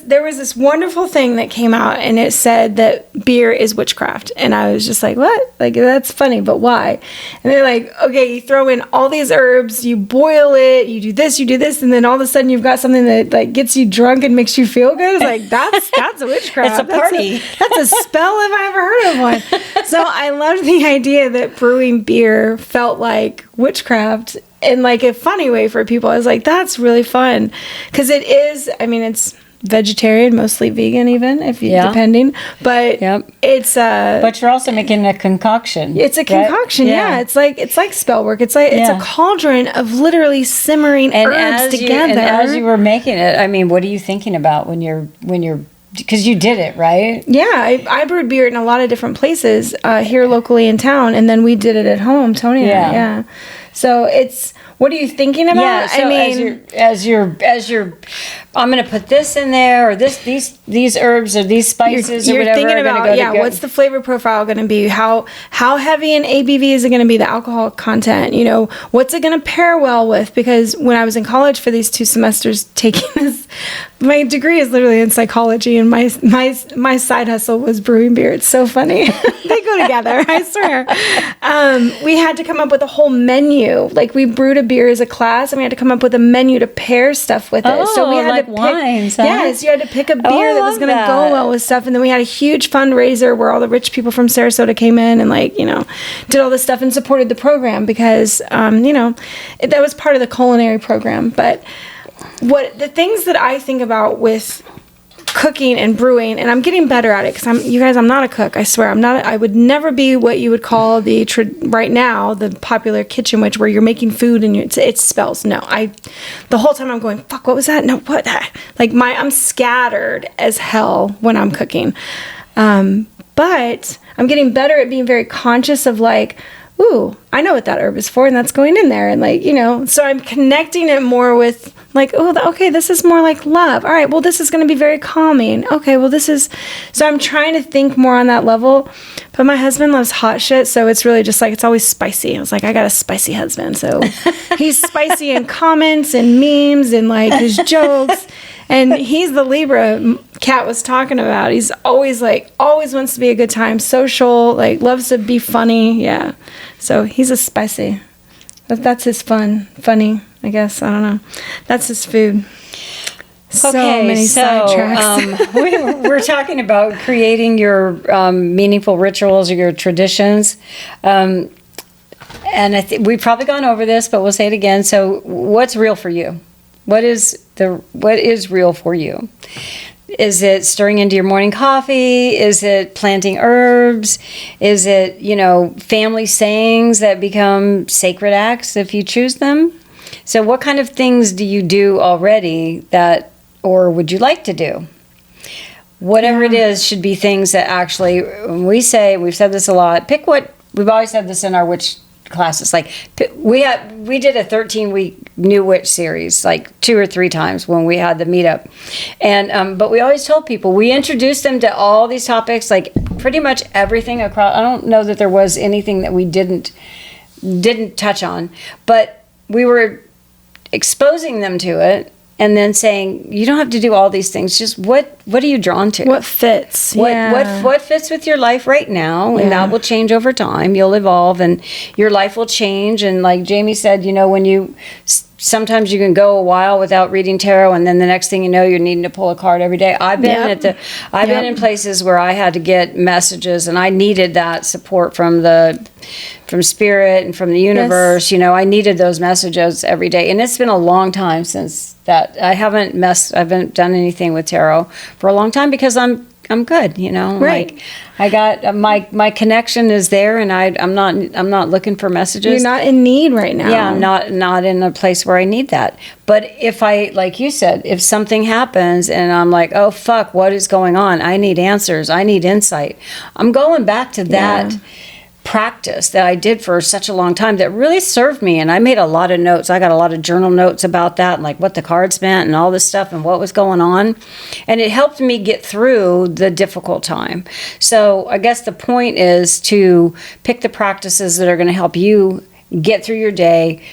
there was this wonderful thing that came out, and it said that beer is witchcraft. And I was just like, what? Like, that's funny, but why? And they're like, okay, you throw in all these herbs, you boil it, you do this, and then all of a sudden you've got something that like gets you drunk and makes you feel good. It's like, that's a witchcraft. It's a party. That's a spell if I ever heard of one. So I loved the idea that brewing beer felt like witchcraft in like a funny way for people. I was like, that's really fun. Because it is, it's vegetarian, mostly vegan even, if you depending. But it's but you're also making a concoction. It's a concoction, right? It's like spell work. It's like it's a cauldron of literally simmering herbs together. And as you were making it, what are you thinking about when you're because you did it, right? Yeah, I brewed beer in a lot of different places here locally in town, and then we did it at home, Tony and I. Yeah. So what are you thinking about? Yeah, so as you're, I'm going to put this in there, or these herbs or these spices or whatever. You're thinking about, what's the flavor profile going to be? How heavy in ABV is it going to be, the alcohol content? What's it going to pair well with? Because when I was in college for these 2 semesters taking this, my degree is literally in psychology, and my side hustle was brewing beer. It's so funny. They go together, I swear. We had to come up with a whole menu. Like, we brewed a beer as a class, and we had to come up with a menu to pair stuff with it. So we had to pick wines, huh? Yes, you had to pick a beer that was going to go well with stuff. And then we had a huge fundraiser where all the rich people from Sarasota came in and did all this stuff and supported the program because that was part of the culinary program. But the things that I think about with cooking and brewing, and I'm getting better at it because I'm not a cook. I swear, I would never be what you would call right now the popular kitchen witch, where you're making food and it spells. No, the whole time I'm going, fuck, what was that? No, what? Like I'm scattered as hell when I'm cooking, but I'm getting better at being very conscious of like, ooh, I know what that herb is for, and that's going in there, and so I'm connecting it more with like, oh, okay, this is more like love. All right, well, this is going to be very calming. Okay, well, so I'm trying to think more on that level, but my husband loves hot shit, so it's really just like, it's always spicy. I was like, I got a spicy husband, so he's spicy in comments and memes and like his jokes, and he's the Libra Kat was talking about. He's always wants to be a good time, social, like loves to be funny, yeah. So he's a spicy. That's his funny, I guess. I don't know. That's his food. So many sidetracks. We're talking about creating your meaningful rituals or your traditions. And we've probably gone over this, but we'll say it again. So what's real for you? What is real for you? Is it stirring into your morning coffee? Is it planting herbs? Is it, family sayings that become sacred acts if you choose them? So what kind of things do you do already or would you like to do? Whatever it is should be things that actually, when we've said this a lot, pick what we've always had this in our witch classes. Like we did a 13-week new witch series like 2 or 3 times when we had the meetup, and but we always told people, we introduced them to all these topics, like pretty much everything across. I don't know that there was anything that we didn't touch on, but we were exposing them to it. And then saying, you don't have to do all these things. Just what are you drawn to? What fits? What fits with your life right now? And that will change over time. You'll evolve, and your life will change. And like Jamie said, when you sometimes you can go a while without reading tarot, and then the next thing you know, you're needing to pull a card every day. I've been been in places where I had to get messages, and I needed that support from spirit and from the universe. Yes. I needed those messages every day, and it's been a long time since that. I haven't done anything with tarot for a long time because I'm good, Right. Like I got my connection is there, and I'm not looking for messages. You're not in need right now. Yeah, I'm not in a place where I need that. But if like you said, if something happens and I'm like, oh fuck, what is going on? I need answers. I need insight. I'm going back to that practice that I did for such a long time that really served me, and I made a lot of notes. I got a lot of journal notes about that, and like what the cards meant and all this stuff and what was going on, and it helped me get through the difficult time. So I guess the point is to pick the practices that are going to help you get through your day,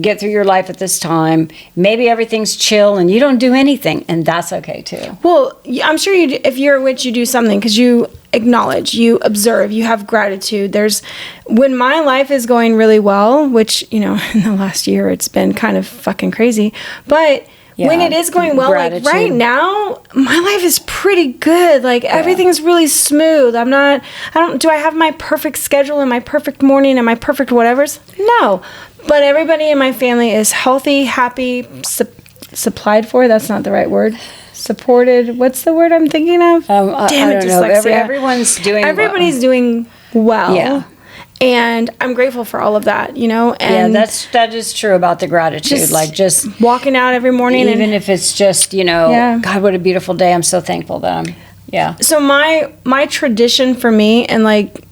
get through your life at this time. Maybe everything's chill and you don't do anything, and that's okay too. Well, I'm sure if you're a witch, you do something because you acknowledge, you observe, you have gratitude. When my life is going really well, which, in the last year it's been kind of fucking crazy, but when it is going well, gratitude. Like right now, my life is pretty good. Like everything's really smooth. Do I have my perfect schedule and my perfect morning and my perfect whatevers? No. But everybody in my family is healthy, happy, supplied for. That's not the right word. Supported. What's the word I'm thinking of? Damn it, dyslexia. Everybody's doing well. Yeah. And I'm grateful for all of that, And that is true about the gratitude. Just walking out every morning, even if it's just, God, what a beautiful day. I'm so thankful that So my tradition for me, and like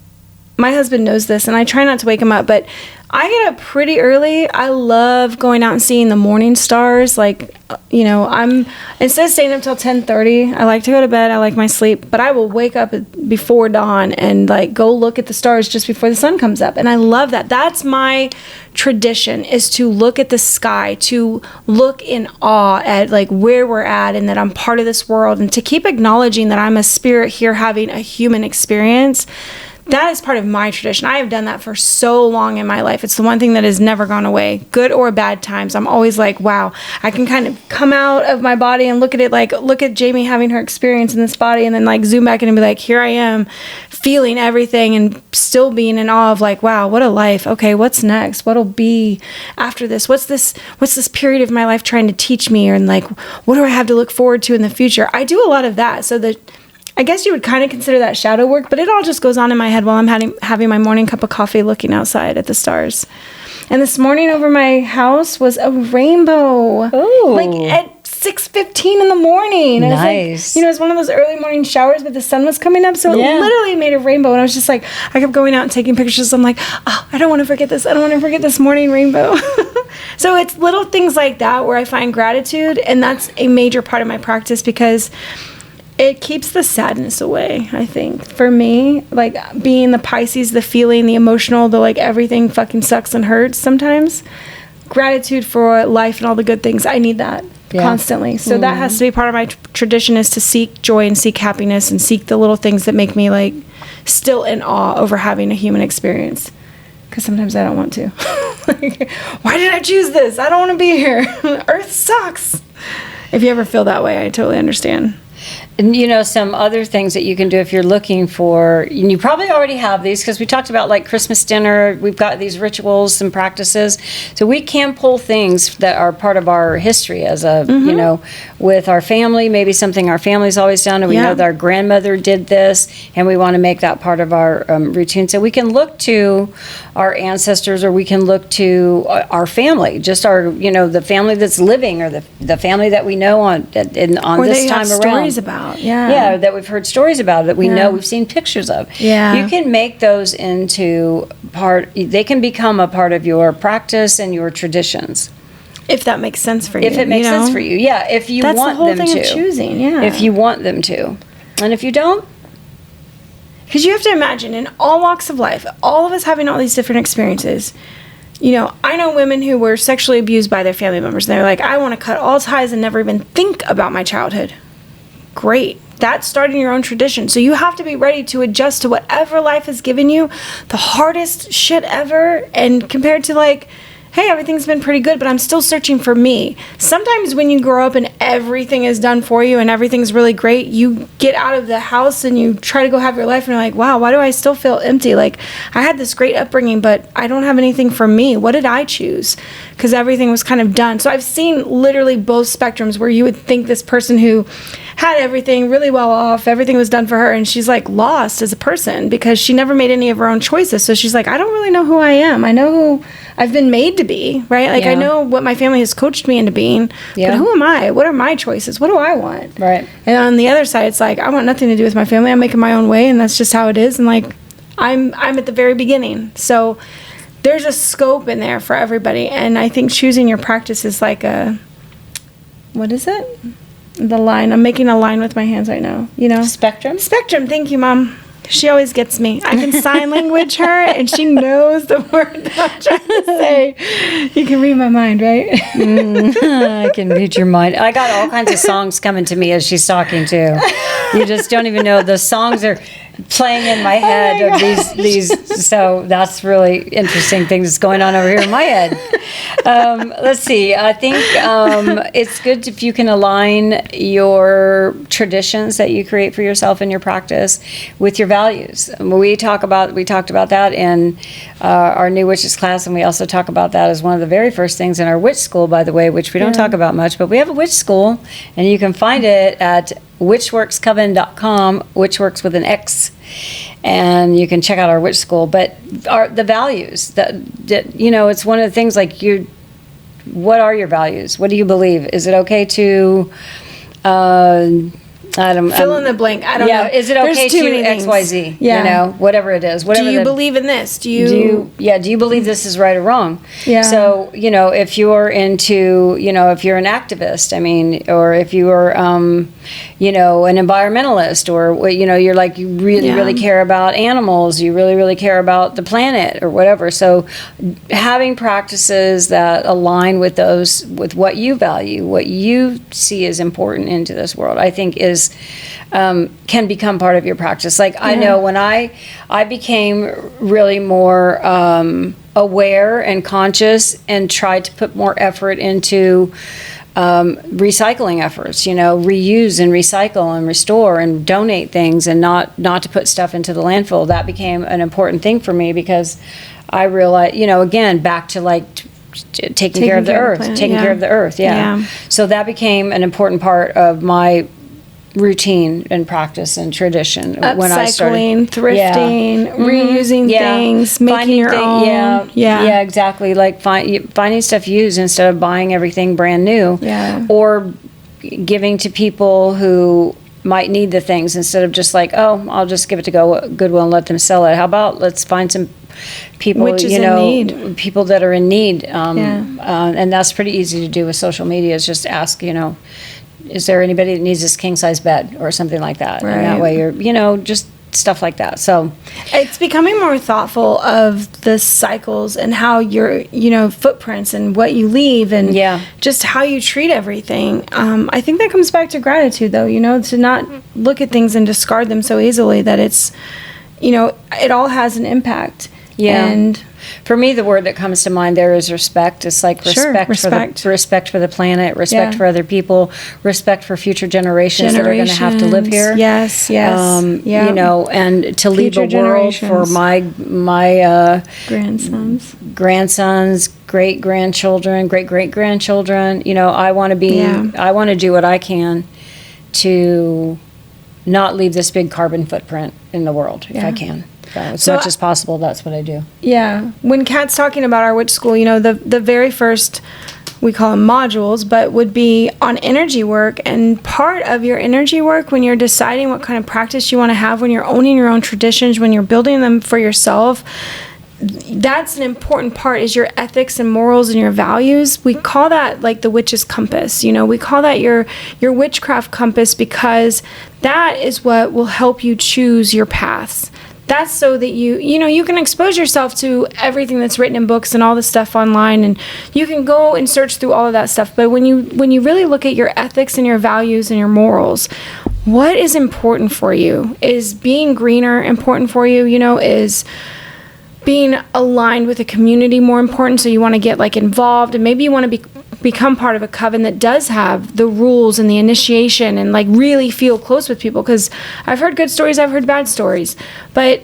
my husband knows this, and I try not to wake him up, but I get up pretty early. I love going out and seeing the morning stars. Like, I'm instead of staying up till 10:30, I like to go to bed. I like my sleep, but I will wake up before dawn and like go look at the stars just before the sun comes up. And I love that. That's my tradition, is to look at the sky, to look in awe at like where we're at and that I'm part of this world, and to keep acknowledging that I'm a spirit here having a human experience. That is part of my tradition. I have done that for so long in my life. It's the one thing that has never gone away. Good or bad times, I'm always like, wow, I can kind of come out of my body and look at it, like look at Jamie having her experience in this body, and then like zoom back in and be like, here I am feeling everything and still being in awe of like, wow, what a life. Okay, what's next? What'll be after this? What's this period of my life trying to teach me? And like, what do I have to look forward to in the future? I do a lot of that. So I guess you would kind of consider that shadow work, but it all just goes on in my head while I'm having my morning cup of coffee looking outside at the stars. And this morning over my house was a rainbow. Ooh. Like at 6:15 in the morning. Nice. It was one of those early morning showers, but the sun was coming up, so it literally made a rainbow. And I was just like, I kept going out and taking pictures. I'm like, oh, I don't want to forget this. I don't want to forget this morning rainbow. So it's little things like that where I find gratitude, and that's a major part of my practice because it keeps the sadness away, I think. For me, like being the Pisces, the feeling, the emotional, the like everything fucking sucks and hurts sometimes. Gratitude for life and all the good things. I need that constantly. So that has to be part of my tradition, is to seek joy and seek happiness and seek the little things that make me like still in awe over having a human experience. Because sometimes I don't want to. Like, why did I choose this? I don't want to be here. Earth sucks. If you ever feel that way, I totally understand. And some other things that you can do if you're looking for, and you probably already have these because we talked about like Christmas dinner, we've got these rituals and practices, so we can pull things that are part of our history as a with our family, maybe something our family's always done, and we know that our grandmother did this, and we want to make that part of our routine. So we can look to our ancestors, or we can look to our family, just our the family that's living, or the family that we know on this time around. stories about. Yeah, that we've heard stories about, that we know, we've seen pictures of. Yeah. You can make those into they can become a part of your practice and your traditions. If that makes sense for you. If it makes sense for you, yeah. If you That's want the whole them thing to. of choosing, yeah. If you want them to. And if you don't, because you have to imagine, in all walks of life, all of us having all these different experiences, I know women who were sexually abused by their family members. And they're like, I want to cut all ties and never even think about my childhood. Great. That's starting your own tradition. So you have to be ready to adjust to whatever life has given you, the hardest shit ever, and compared to like, hey, everything's been pretty good, but I'm still searching for me. Sometimes when you grow up and everything is done for you and everything's really great, you get out of the house and you try to go have your life and you're like, wow, why do I still feel empty? Like, I had this great upbringing, but I don't have anything for me. What did I choose? Because everything was kind of done. So I've seen literally both spectrums where you would think this person who had everything really well off, everything was done for her, and she's like lost as a person because she never made any of her own choices. So she's like, I don't really know who I am. I know who I've been made to be, right? Like, I know what my family has coached me into being, but who am I? What are my choices? What do I want? Right. And on the other side, it's like, I want nothing to do with my family. I'm making my own way, and that's just how it is. And like, I'm at the very beginning. So there's a scope in there for everybody. And I think choosing your practice is like what is it? The line. I'm making a line with my hands right now. Spectrum? Spectrum. Thank you, Mom. She always gets me. I can sign language her, and she knows the word that I'm trying to say. You can read my mind, right? I can read your mind. I got all kinds of songs coming to me as she's talking too. You just don't even know. The songs are playing in my head of these. So that's really interesting things going on over here in my head. Let's see. I think it's good if you can align your traditions that you create for yourself in your practice with your values. We talked about that in our new witches class, and we also talk about that as one of the very first things in our witch school, by the way, which we don't talk about much, but we have a witch school, and you can find it at witchworkscoven.com, witchworks with an X, and you can check out our witch school. But the values that it's one of the things, like, what are your values? What do you believe? Is it okay to fill in the blank. I don't know. Is it okay to XYZ? Yeah. Whatever it is. Whatever. Do you believe in this? Do you believe this is right or wrong? Yeah. So, if you're into, if you're an activist, or if you are, an environmentalist, or, you're like, you really, really care about animals, you really, really care about the planet or whatever. So having practices that align with those, with what you value, what you see as important into this world, I think can become part of your practice. Like, I know when I became really more aware and conscious and tried to put more effort into recycling efforts, reuse and recycle and restore and donate things, and not to put stuff into the landfill. That became an important thing for me, because I realized, again, back to like taking care of the earth, taking care of the earth. Yeah. So that became an important part of my routine and practice and tradition. When I started thrifting, reusing things, making your own. Yeah, exactly. Like finding stuff used instead of buying everything brand new. Yeah. Or giving to people who might need the things, instead of just like, oh, I'll just give it to Goodwill and let them sell it. How about let's find some people, people that are in need. And that's pretty easy to do with social media, is just ask, is there anybody that needs this king size bed or something like that? Right. And that way you're, just stuff like that. So it's becoming more thoughtful of the cycles and how your, footprints and what you leave, and just how you treat everything. I think that comes back to gratitude, though, to not look at things and discard them so easily, that it's, it all has an impact. Yeah. And for me, the word that comes to mind there is respect. It's like respect for the planet, respect for other people, respect for future generations that are going to have to live here. Yes. And to leave a world for my grandsons, great-grandchildren, great-great-grandchildren. I want to do what I can to not leave this big carbon footprint in the world, if I can. As much as possible, that's what I do. Yeah. When Kat's talking about our witch school, the very first we call them modules, but would be on energy work. And part of your energy work, when you're deciding what kind of practice you want to have, when you're owning your own traditions, when you're building them for yourself, that's an important part, is your ethics and morals and your values. We call that like the witch's compass. We call that your witchcraft compass, because that is what will help you choose your paths. That's so that you can expose yourself to everything that's written in books and all the stuff online, and you can go and search through all of that stuff. But when you really look at your ethics and your values and your morals, what is important for you? Is being greener important for you? Is being aligned with a community more important, so you want to get like involved, and maybe you want to become part of a coven that does have the rules and the initiation and like really feel close with people? Because I've heard good stories, I've heard bad stories, but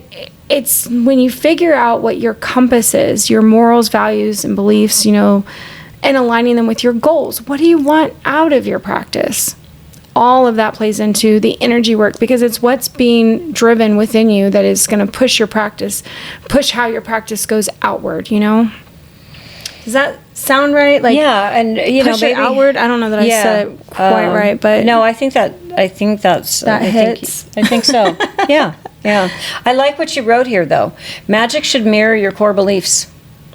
it's when you figure out what your compass is, your morals, values, and beliefs, and aligning them with your goals. What do you want out of your practice? All of that plays into the energy work, because it's what's being driven within you that is going to push your practice, push how your practice goes outward, Does that sound right? Like, yeah, and push it outward. I don't know that I said it quite right, but no, I think that's that hits. I think so. Yeah. I like what you wrote here, though. Magic should mirror your core beliefs.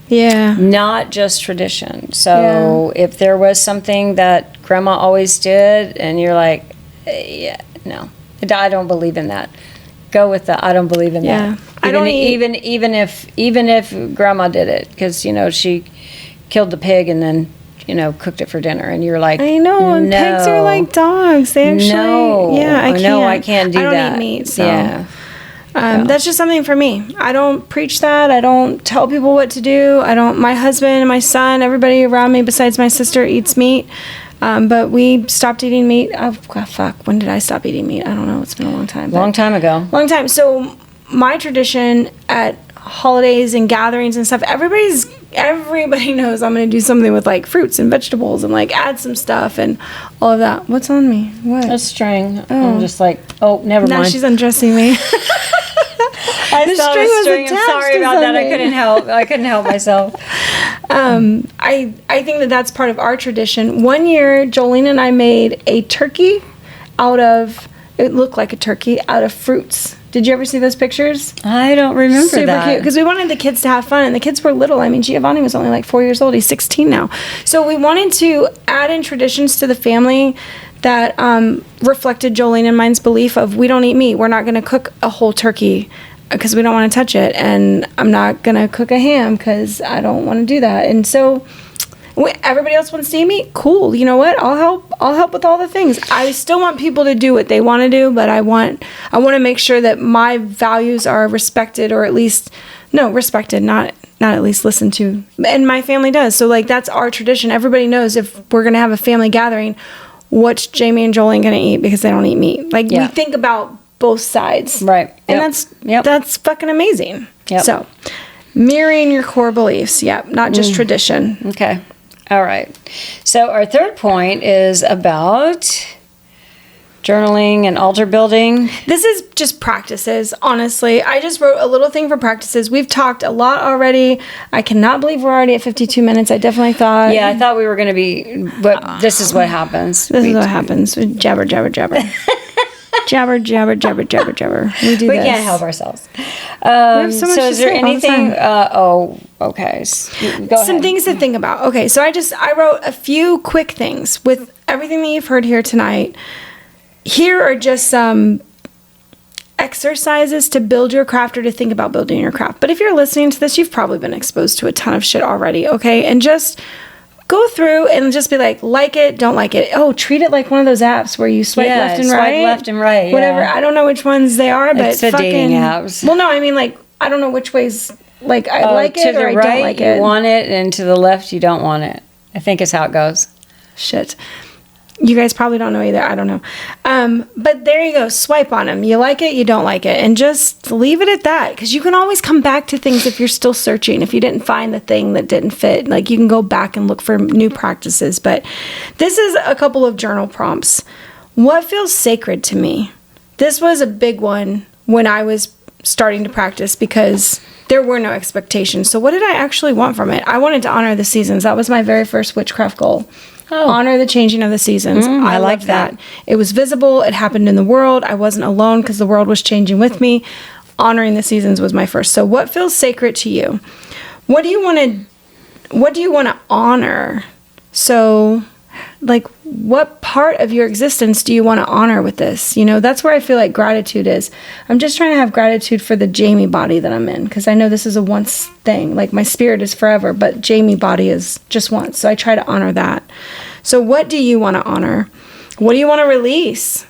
Yeah. Not just tradition. So if there was something that grandma always did and you're like, no, I don't believe in that. Go with the I don't believe in that. Even if grandma did it, because she killed the pig and then cooked it for dinner, and you're like, I know, and pigs are like dogs. They actually, I can't do that. I don't eat meat, so. Yeah. That's just something for me. I don't preach that. I don't tell people what to do. My husband and my son, everybody around me besides my sister eats meat. But we stopped eating meat. Oh, fuck. When did I stop eating meat? I don't know. It's been a long time. Long time ago. Long time. So my tradition at holidays and gatherings and stuff, everybody knows I'm going to do something with like fruits and vegetables and like add some stuff and all of that. What's on me? What? A string. Oh. I'm just like, never mind. Now she's undressing me. I saw the string. I'm sorry about that. I couldn't help myself. I think that's part of our tradition. One year, Jolene and I made a turkey it looked like a turkey, out of fruits. Did you ever see those pictures? I don't remember Super that. Cute, because we wanted the kids to have fun, and the kids were little. I mean, Giovanni was only like 4 years old. He's 16 now. So we wanted to add in traditions to the family that reflected Jolene and mine's belief of, we don't eat meat. We're not going to cook a whole turkey because we don't want to touch it, and I'm not going to cook a ham because I don't want to do that. And so everybody else wants to eat meat. Cool. You know what? I'll help with all the things. I still want people to do what they want to do, but I want to make sure that my values are respected, or at least respected, not at least listened to. And my family does. So like, that's our tradition. Everybody knows if we're going to have a family gathering, what's Jamie and Jolene going to eat, because they don't eat meat. Like, we think about both sides. Right. And that's fucking amazing. Yep. So mirroring your core beliefs. Yep. Not just tradition. Okay. All right. So our third point is about journaling and altar building. This is just practices, honestly. I just wrote a little thing for practices. We've talked a lot already. I cannot believe we're already at 52 minutes. I definitely thought. Yeah, I thought we were going to be, but this is what happens. This is what happens. Jabber, jabber, jabber. Jabber, jabber, jabber, jabber, jabber. We can't help ourselves. We have so much is there anything? Okay. Go ahead. Some things to think about. Okay, so I wrote a few quick things with everything that you've heard here tonight. Here are just some exercises to build your craft or to think about building your craft. But if you're listening to this, you've probably been exposed to a ton of shit already, okay? And just go through and just be like it, don't like it. Oh, treat it like one of those apps where you swipe left and right. Whatever. Yeah. I don't know which ones they are, but it's the dating apps. Well, no, I mean, like, I don't know which ways, like, I like it or I don't like it. You want it, and to the left, you don't want it. I think is how it goes. Shit. You guys probably don't know either. I don't know. But there you go. Swipe on them. You like it, you don't like it. And just leave it at that. Because you can always come back to things if you're still searching. If you didn't find the thing that didn't fit, like, you can go back and look for new practices. But this is a couple of journal prompts. What feels sacred to me? This was a big one when I was starting to practice because there were no expectations. So what did I actually want from it? I wanted to honor the seasons. That was my very first witchcraft goal. Oh. Honor the changing of the seasons. I liked that. It was visible. It happened in the world. I wasn't alone because the world was changing with me. Honoring the seasons was my first. So what feels sacred to you? What do you want to honor? So like, what part of your existence do you want to honor with this? You know, that's where I feel like gratitude is. I'm just trying to have gratitude for the Jamie body that I'm in, because I know this is a once thing. Like, my spirit is forever, but Jamie body is just once. So I try to honor that. So what do you want to honor? What do you want to release?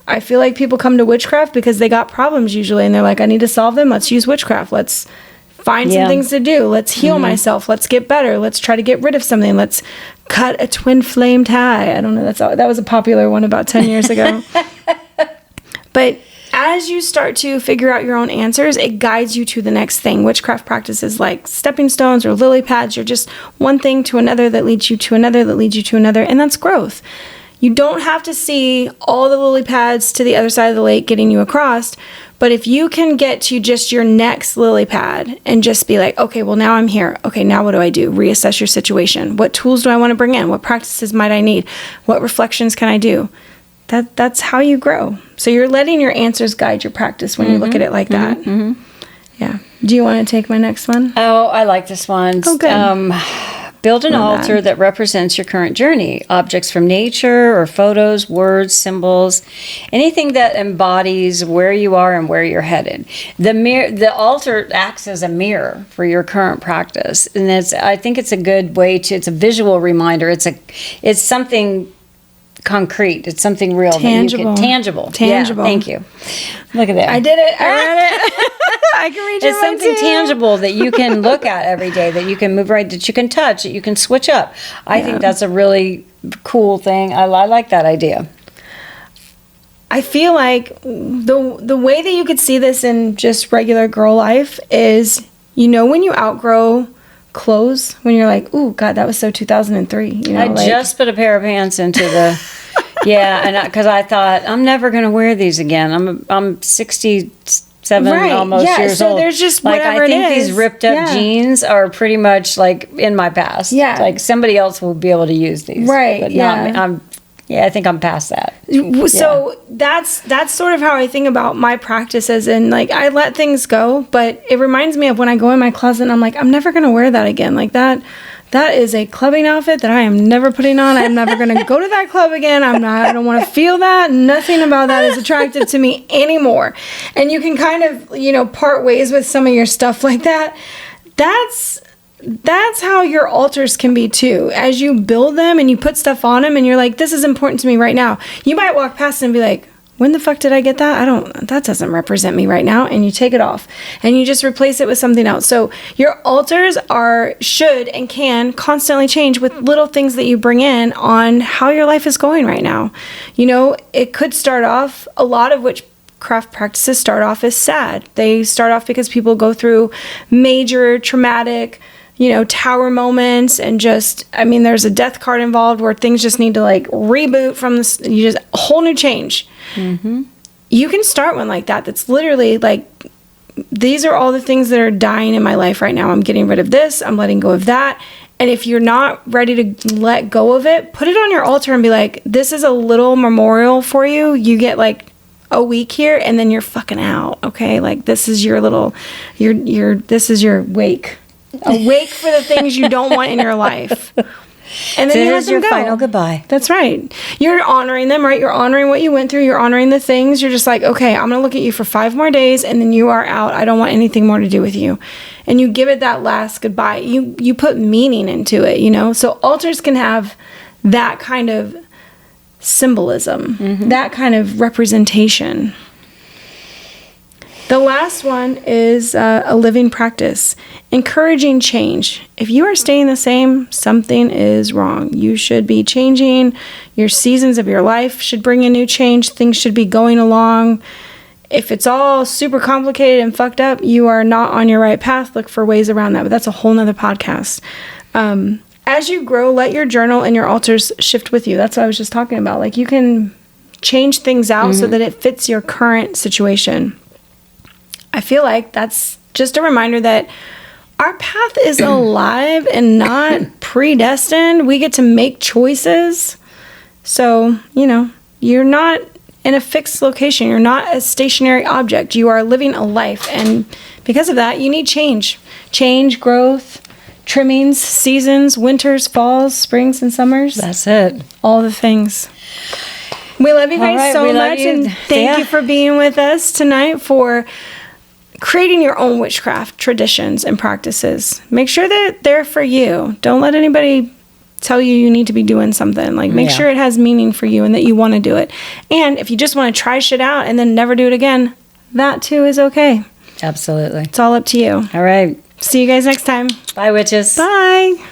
I feel like people come to witchcraft because they got problems usually, and they're like, I need to solve them. Let's use witchcraft. Let's find some things to do. Let's heal myself. Let's get better. Let's try to get rid of something. Let's cut a twin flame tie. I don't know. That was a popular one about 10 years ago. But as you start to figure out your own answers, it guides you to the next thing. Witchcraft practices like stepping stones or lily pads. You're just one thing to another that leads you to another that leads you to another. And that's growth. You don't have to see all the lily pads to the other side of the lake getting you across. But if you can get to just your next lily pad and just be like, okay, well, now I'm here. Okay, now what do I do? Reassess your situation. What tools do I want to bring in? What practices might I need? What reflections can I do? That's how you grow. So you're letting your answers guide your practice when you look at it like that. Yeah. Do you want to take my next one? Oh, I like this one. Oh, good. Build an altar that represents your current journey. Objects from nature or photos, words, symbols, anything that embodies where you are and where you're headed. The altar acts as a mirror for your current practice, and I think it's a good way to. It's a visual reminder. It's something concrete. It's something real. Tangible. Tangible. Yeah, thank you. Look at that. I did it. I read it. I can read your It's something tangible that you can look at every day, that you can move right, that you can touch, that you can switch up. I think that's a really cool thing. I like that idea. I feel like the way that you could see this in just regular girl life is, you know, when you outgrow clothes, when you're like, ooh, God, that was so 2003. You know, I just put a pair of pants into the, and because I thought, I'm never going to wear these again. I'm 67 almost years old. So there's just like, whatever I think it is. These ripped up jeans are pretty much like in my past. Yeah. Like somebody else will be able to use these. Right. But not me. I think I'm past that. So that's sort of how I think about my practices, and like I let things go, but it reminds me of when I go in my closet and I'm like, I'm never going to wear that again. Like that is a clubbing outfit that I am never putting on. I'm never going to go to that club again. I don't want to feel that. Nothing about that is attractive to me anymore. And you can kind of, you know, part ways with some of your stuff like that. That's how your altars can be too. As you build them and you put stuff on them and you're like, this is important to me right now. You might walk past and be like, when the fuck did I get that? That doesn't represent me right now. And you take it off and you just replace it with something else. So your altars should and can constantly change with little things that you bring in on how your life is going right now. You know, it could start off, a lot of witchcraft practices start off as sad. They start off because people go through major traumatic, you know, tower moments, and there's a death card involved where things just need to like reboot from this, a whole new change. You can start one like that. That's literally like, these are all the things that are dying in my life right now. I'm getting rid of this. I'm letting go of that. And if you're not ready to let go of it, put it on your altar and be like, this is a little memorial for you. You get like a week here and then you're fucking out. Okay. Like this is your little, this is your wake. A wake for the things you don't want in your life. And then you let them your go. final goodbye. That's right. You're honoring them, right? You're honoring what you went through. You're honoring the things. You're just like, okay, I'm going to look at you for 5 more days and then you are out. I don't want anything more to do with you. And you give it that last goodbye. You put meaning into it, you know? So altars can have that kind of symbolism, that kind of representation. The last one is a living practice, encouraging change. If you are staying the same, something is wrong. You should be changing. Your seasons of your life should bring a new change. Things should be going along. If it's all super complicated and fucked up, you are not on your right path. Look for ways around that, but that's a whole nother podcast. As you grow, let your journal and your altars shift with you. That's what I was just talking about. Like you can change things out so that it fits your current situation. I feel like that's just a reminder that our path is alive and not predestined. We get to make choices. So, you're not in a fixed location. You're not a stationary object. You are living a life. And because of that, you need change. Change, growth, trimmings, seasons, winters, falls, springs, and summers. That's it. All the things. We love you guys so much. And thank you for being with us tonight for creating your own witchcraft traditions and practices. Make sure that they're for you. Don't let anybody tell you need to be doing something. Make sure it has meaning for you and that you want to do it. And if you just want to try shit out and then never do it again, that too is okay. Absolutely. It's all up to you. All right. See you guys next time. Bye, witches. Bye.